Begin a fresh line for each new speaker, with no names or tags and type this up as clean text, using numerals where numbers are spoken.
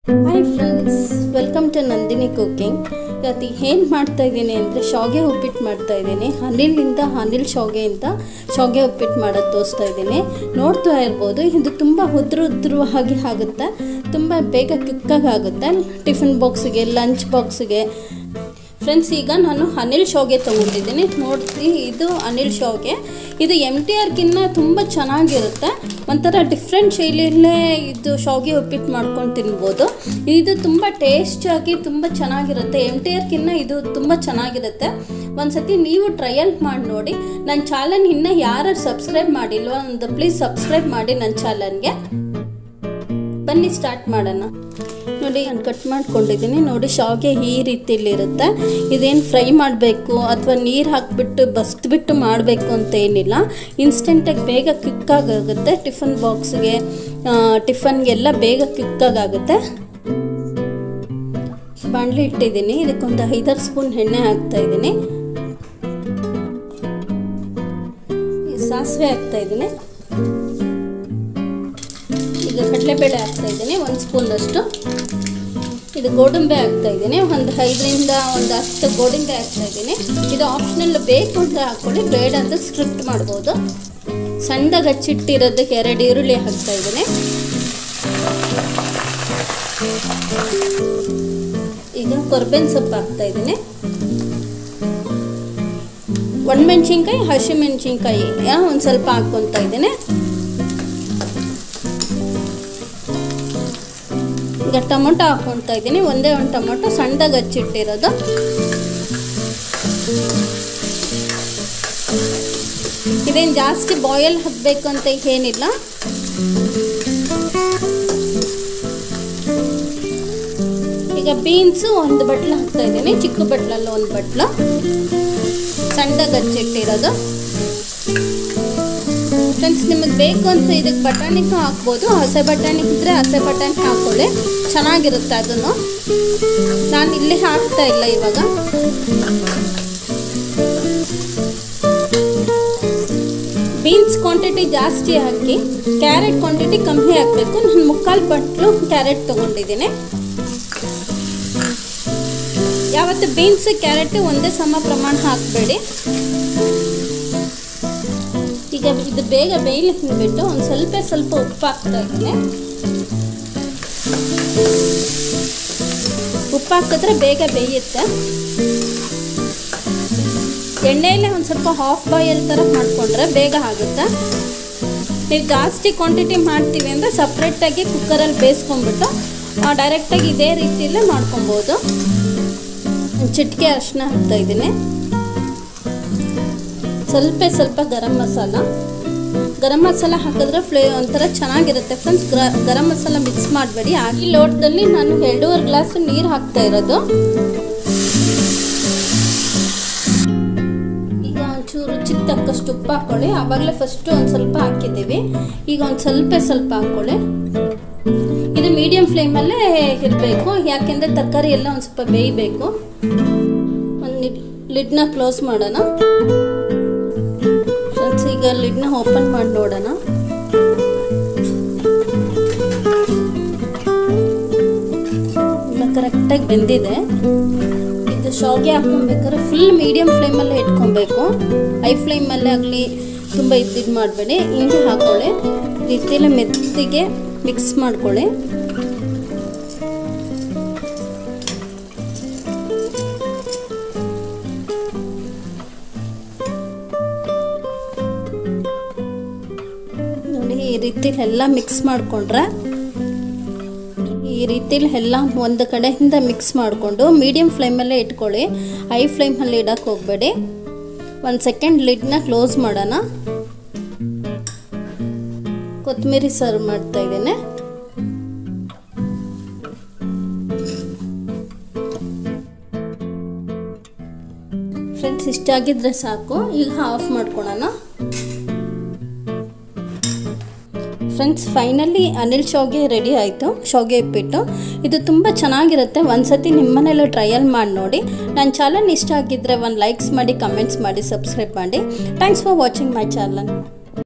Hi friends, welcome to Nandini cooking. ಇವತ್ತು ಏನು ಮಾಡ್ತಾ ಇದ್ದೀನಿ ಅಂದರೆ ಶಾವಿಗೆ ಉಪ್ಪಿಟ್ಟು ಮಾಡ್ತಾ ಇದ್ದೀನಿ. ಅನಿಲ್ ಶಾವಿಗೆಯಿಂದ ಶಾವಿಗೆ ಉಪ್ಪಿಟ್ಟು ಮಾಡೋದು ತೋರಿಸ್ತಾ ಇದ್ದೀನಿ. ನೋಡ್ತಾ ಇರ್ಬೋದು, ಇದು ತುಂಬ ಉದ್ರವಾಗಿ ಆಗುತ್ತೆ, ತುಂಬ ಬೇಗ ಕ್ವಿಕ್ಕಾಗಿ ಆಗುತ್ತೆ. ಟಿಫಿನ್ ಬಾಕ್ಸಿಗೆ, ಲಂಚ್ ಬಾಕ್ಸಿಗೆ. ಫ್ರೆಂಡ್ಸ್, ಈಗ ನಾನು ಅನಿಲ್ ಶಾವಿಗೆ ತೊಗೊಂಡಿದ್ದೀನಿ. ನೋಡಿ, ಇದು ಅನಿಲ್ ಶಾವಿಗೆ. ಇದು MTRಗಿನ್ನ ತುಂಬ ಚೆನ್ನಾಗಿರುತ್ತೆ. ಒಂಥರ ಡಿಫ್ರೆಂಟ್ ಶೈಲಿಯಲ್ಲೇ ಇದು ಶಾವಿಗೆ ಉಪ್ಪಿಟ್ಟು ಮಾಡ್ಕೊಂಡು ತಿನ್ಬೋದು. ಇದು ತುಂಬ ಟೇಸ್ಟಿಯಾಗಿ ತುಂಬ ಚೆನ್ನಾಗಿರುತ್ತೆ. MTRಗಿನ್ನ ಇದು ತುಂಬ ಚೆನ್ನಾಗಿರುತ್ತೆ. ಒಂದ್ಸತಿ ನೀವು ಟ್ರಯಲ್ ಮಾಡಿ ನೋಡಿ. ನನ್ನ ಚಾನಲ್ ಇನ್ನೂ ಯಾರು ಸಬ್ಸ್ಕ್ರೈಬ್ ಮಾಡಿಲ್ವೋ ಒಂದು ಪ್ಲೀಸ್ ಸಬ್ಸ್ಕ್ರೈಬ್ ಮಾಡಿ ನನ್ನ ಚಾನಲ್ಗೆ. ಬನ್ನಿ ಸ್ಟಾರ್ಟ್ ಮಾಡೋಣ. ನೋಡಿ, ನಾನು ಕಟ್ ಮಾಡ್ಕೊಂಡಿದ್ದೀನಿ. ನೋಡಿ, ಶಾವಿಗೆ ಈ ರೀತಿಯಲ್ಲಿರುತ್ತೆ. ಇದೇನು ಫ್ರೈ ಮಾಡಬೇಕು ಅಥವಾ ನೀರು ಹಾಕಿಬಿಟ್ಟು ಬಸ್ದುಬಿಟ್ಟು ಮಾಡಬೇಕು ಅಂತ ಏನಿಲ್ಲ. ಇನ್ಸ್ಟೆಂಟಾಗಿ ಬೇಗ ಕ್ವಿಕ್ಕಾಗುತ್ತೆ. ಟಿಫನ್ ಬಾಕ್ಸ್ಗೆ, ಟಿಫನ್ಗೆಲ್ಲ ಬೇಗ ಕ್ವಿಕ್ಕಾಗುತ್ತೆ. ಬಾಣಲಿ ಇಟ್ಟಿದ್ದೀನಿ. ಇದಕ್ಕೊಂದು 5-6 ಸ್ಪೂನ್ ಎಣ್ಣೆ ಹಾಕ್ತಾಯಿದ್ದೀನಿ. ಸಾಸಿವೆ ಹಾಕ್ತಾಯಿದ್ದೀನಿ. ಈಗ ಕಡಲೆಬೇಳೆ ಹಾಕ್ತಾಯಿದ್ದೀನಿ 1 ಸ್ಪೂನಷ್ಟು. ಇದು ಗೋಡಂಬಿ ಹಾಕ್ತಾಯಿದ್ದೀನಿ. ಒಂದು 5ರಿಂದ 10 ಗೋಡಂಬಿ ಹಾಕ್ತಾಯಿದ್ದೀನಿ. ಇದು ಆಪ್ಷನಲ್, ಬೇಕು ಅಂದರೆ ಹಾಕ್ಕೊಳ್ಳಿ, ಬೇಡ ಅಂದರೆ ಸ್ಕ್ರಿಪ್ಟ್ ಮಾಡ್ಬೋದು. ಸಣ್ಣದಾಗಿ ಹಚ್ಚಿಟ್ಟಿರೋದಕ್ಕೆ 2 ಈರುಳ್ಳಿ ಹಾಕ್ತಾಯಿದ್ದೀನಿ. ಈಗ ಕೊರ್ಬೇವಿನ ಸೊಪ್ಪು ಹಾಕ್ತಾಯಿದ್ದೀನಿ. ಒಣಮೆಣ್ಸಿನ್ಕಾಯಿ, ಹಸಿಮೆಣ್ಸಿನ್ಕಾಯಿ ಒಂದು ಸ್ವಲ್ಪ ಹಾಕ್ಕೊತಾ ಇದ್ದೀನಿ. ಈಗ ಟೊಮೊಟೊ ಹಾಕ್ಕೊತಾ ಇದ್ದೀನಿ. ಒಂದೇ ಒಂದು ಟೊಮೊಟೊ ಸಣ್ಣದಾಗಿ ಹಚ್ಚಿಟ್ಟಿರೋದು. ಇದೇನು ಜಾಸ್ತಿ ಬಾಯ್ಲ್ ಹಾಕಬೇಕು ಅಂತ ಏನಿಲ್ಲ. ಈಗ ಬೀನ್ಸು 1 ಬಟ್ಲು ಹಾಕ್ತಾ ಇದ್ದೀನಿ. ಚಿಕ್ಕ ಬಟ್ಲಲ್ಲಿ 1 ಬಟ್ಲು ಸಣ್ಣದಾಗಿ ಹಚ್ಚಿಟ್ಟಿರೋದು. ಫ್ರೆಂಡ್ಸ್, ನಿಮಗೆ ಬೇಕು ಅಂತ ಇದಕ್ಕೆ ಬಟಾಣಿಗೂ ಹಾಕ್ಬೋದು. ಹಸೆ ಬಟಾಣಿ ಇದ್ದರೆ ಹಸೆ ಬಟಾಣಿ ಹಾಕ್ಕೊಳ್ಳಿ, ಚೆನ್ನಾಗಿರುತ್ತೆ. ಅದನ್ನು ನಾನು ಇಲ್ಲಿ ಹಾಕ್ತಾ ಇಲ್ಲ. ಇವಾಗ ಬೀನ್ಸ್ ಕ್ವಾಂಟಿಟಿ ಜಾಸ್ತಿ ಹಾಕಿ, ಕ್ಯಾರೆಟ್ ಕ್ವಾಂಟಿಟಿ ಕಮ್ಮಿ ಹಾಕಬೇಕು. ನಾನು 3/4 ಬಟ್ಲು ಕ್ಯಾರೆಟ್ ತೊಗೊಂಡಿದ್ದೀನಿ. ಯಾವತ್ತು ಬೀನ್ಸ್ ಕ್ಯಾರೆಟ್ ಒಂದೇ ಸಮ ಪ್ರಮಾಣ ಹಾಕಬೇಡಿ. ಈಗ ಇದು ಬೇಗ ಬೇಯಲಿಕ್ಕೆ ಬಿಟ್ಟು ಒಂದು ಸ್ವಲ್ಪ ಉಪ್ಪು ಹಾಕ್ತಾ ಇದ್ದೀನಿ. ಉಪ್ಪು ಹಾಕಿದ್ರೆ ಬೇಗ ಬೇಯುತ್ತೆ. ಎಣ್ಣೆಯಲ್ಲೇ ಒಂದು ಸ್ವಲ್ಪ ಹಾಫ್ ಬಾಯ್ಲ್ ಥರ ಮಾಡಿಕೊಂಡ್ರೆ ಬೇಗ ಆಗುತ್ತೆ. ನೀವು ಜಾಸ್ತಿ ಕ್ವಾಂಟಿಟಿ ಮಾಡ್ತೀವಿ ಅಂದರೆ ಸಪ್ರೇಟಾಗಿ ಕುಕ್ಕರಲ್ಲಿ ಬೇಯಿಸ್ಕೊಂಡ್ಬಿಟ್ಟು ಡೈರೆಕ್ಟಾಗಿ ಇದೇ ರೀತಿಯಲ್ಲೇ ಮಾಡ್ಕೊಬೋದು. ಚಿಟಿಕೆ ಅರಿಶಿನ ಹಾಕ್ತಾಯಿದ್ದೀನಿ. ಸ್ವಲ್ಪ ಗರಂ ಮಸಾಲ ಹಾಕಿದ್ರೆ ಒಂಥರ ಚೆನ್ನಾಗಿರುತ್ತೆ. ಫ್ರೆಂಡ್ಸ್, ಗರಂ ಮಸಾಲ ಮಿಕ್ಸ್ ಮಾಡಬೇಡಿ. ಈ ಲೋಟದಲ್ಲಿ ನಾನು 2.5 ಗ್ಲಾಸ್ ನೀರು ಹಾಕ್ತಾ ಇರೋದು. ಈಗ ಒಂಚೂರು ರುಚಿಗೆ ತಕ್ಕಷ್ಟು ಉಪ್ಪು ಹಾಕ್ಕೊಳ್ಳಿ. ಆವಾಗಲೇ ಫಸ್ಟು ಒಂದು ಸ್ವಲ್ಪ ಹಾಕಿದ್ದೀವಿ. ಈಗ ಒಂದು ಸ್ವಲ್ಪ ಹಾಕ್ಕೊಳ್ಳಿ. ಇದು ಮೀಡಿಯಂ ಫ್ಲೇಮಲ್ಲೇ ಇರಬೇಕು, ಯಾಕೆಂದರೆ ತರಕಾರಿ ಎಲ್ಲ ಒಂದು ಸ್ವಲ್ಪ ಬೇಯಬೇಕು. ಒಂದು ಲಿಡ್ನ ಕ್ಲೋಸ್ ಮಾಡೋಣ. ಈಗ ಲಿಡ್ನ ಓಪನ್ ಮಾಡಿ ನೋಡೋಣ. ಕರೆಕ್ಟಾಗಿ ಬೆಂದಿದೆ. ಇದು ಶಾವಿಗೆ ಹಾಕ್ಕೊಬೇಕಾದ್ರೆ ಫುಲ್ ಮೀಡಿಯಂ ಫ್ಲೇಮಲ್ಲೇ ಇಟ್ಕೊಬೇಕು. ಹೈ ಫ್ಲೇಮಲ್ಲೇ ಆಗಲಿ ತುಂಬ ಇದು ಮಾಡಬೇಡಿ. ಹಿಂಗೆ ಹಾಕ್ಕೊಳ್ಳಿ. ರೀತಿಯಲ್ಲಿ ಮೆತ್ತಿಗೆ ಮಿಕ್ಸ್ ಮಾಡ್ಕೊಳ್ಳಿ. ಈ ರೀತಿಲಿ ಎಲ್ಲ ಮಿಕ್ಸ್ ಮಾಡಿಕೊಂಡ್ರೆ, ಈ ರೀತಿಲಿ ಎಲ್ಲ ಒಂದು ಕಡೆಯಿಂದ ಮಿಕ್ಸ್ ಮಾಡಿಕೊಂಡು ಮೀಡಿಯಂ ಫ್ಲೇಮಲ್ಲೇ ಇಟ್ಕೊಳ್ಳಿ. ಹೈ ಫ್ಲೇಮಲ್ಲಿ ಇಡಕ್ಕೆ ಹೋಗಬೇಡಿ. 1 ಸೆಕೆಂಡ್ ಲಿಡ್ನ ಕ್ಲೋಸ್ ಮಾಡೋಣ. ಕೊತ್ತಂಬರಿ ಸರ್ವ್ ಮಾಡ್ತಾ ಇದ್ದೀನಿ. ಫ್ರೆಂಡ್ಸ್, ಇಷ್ಟಾಗಿದ್ರೆ ಸಾಕು. ಈಗ ಆಫ್ ಮಾಡ್ಕೊಳ್ಳೋಣ. ಫ್ರೆಂಡ್ಸ್, ಫೈನಲಿ ಅನಿಲ್ ಶಾವಿಗೆ ರೆಡಿ ಆಯಿತು. ಶಾವಿಗೆ ಉಪ್ಪಿಟ್ಟು ಇದು ತುಂಬ ಚೆನ್ನಾಗಿರುತ್ತೆ. ಒಂದ್ಸತಿ ನಿಮ್ಮನೇಲೂ ಟ್ರಯಲ್ ಮಾಡಿ ನೋಡಿ. ನನ್ನ ಚಾನಲ್ ಇಷ್ಟ ಆಗಿದ್ದರೆ ಒಂದು ಲೈಕ್ಸ್ ಮಾಡಿ, ಕಮೆಂಟ್ಸ್ ಮಾಡಿ, ಸಬ್ಸ್ಕ್ರೈಬ್ ಮಾಡಿ. Thanks for watching my channel.